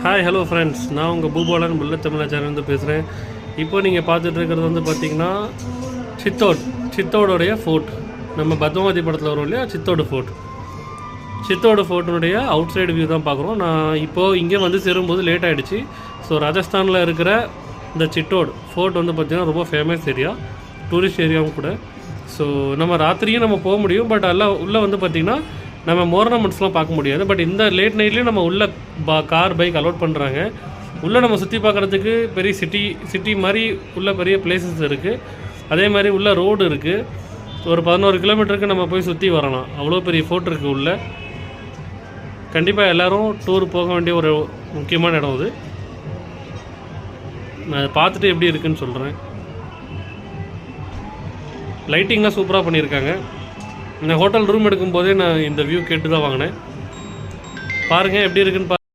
Hi hello friends, நான் உங்கள் Boopalan bullet தமிழா சேனல்லேருந்து பேசுகிறேன். இப்போ நீங்கள் பார்த்துட்டு இருக்கிறது வந்து பார்த்திங்கன்னா சித்தோடைய ஃபோர்ட். நம்ம பத்மாவதி படத்தில் வரும் இல்லையா, சித்தோட ஃபோர்ட்டினுடைய அவுட் சைடு வியூ தான் பார்க்குறோம். நான் இப்போது இங்கே வந்து சேரும்போது லேட் ஆகிடுச்சு. ஸோ ராஜஸ்தானில் இருக்கிற இந்த சித்தோடு ஃபோர்ட் வந்து பார்த்திங்கன்னா ரொம்ப ஃபேமஸ் ஏரியா, டூரிஸ்ட் ஏரியாவும் கூட. ஸோ நம்ம ராத்திரியும் நம்ம போக முடியும், பட் எல்லாம் உள்ளே வந்து பார்த்திங்கன்னா நம்ம மோர்னமெண்ட்ஸ்லாம் பார்க்க முடியாது. பட் இந்த லேட் நைட்லேயும் நம்ம உள்ள கார் பைக் அலோட் பண்ணுறாங்க. உள்ளே நம்ம சுற்றி பார்க்குறதுக்கு பெரிய சிட்டி மாதிரி உள்ள பெரிய பிளேசஸ் இருக்குது. அதே மாதிரி உள்ள ரோடு இருக்குது. ஒரு 11 கிலோமீட்டருக்கு நம்ம போய் சுற்றி வரலாம். அவ்வளோ பெரிய ஃபோர்ட் இருக்குது உள்ள. கண்டிப்பாக எல்லோரும் டூர் போக வேண்டிய ஒரு முக்கியமான இடம் அது. நான் அதை பார்த்துட்டு எப்படி இருக்குன்னு சொல்கிறேன். லைட்டிங்லாம் சூப்பராக பண்ணியிருக்காங்க. இந்த ஹோட்டல் ரூம் எடுக்கும்போதே நான் இந்த வியூ கேட்டு தான் வாங்கினேன். பாருங்கள் எப்படி இருக்குன்னு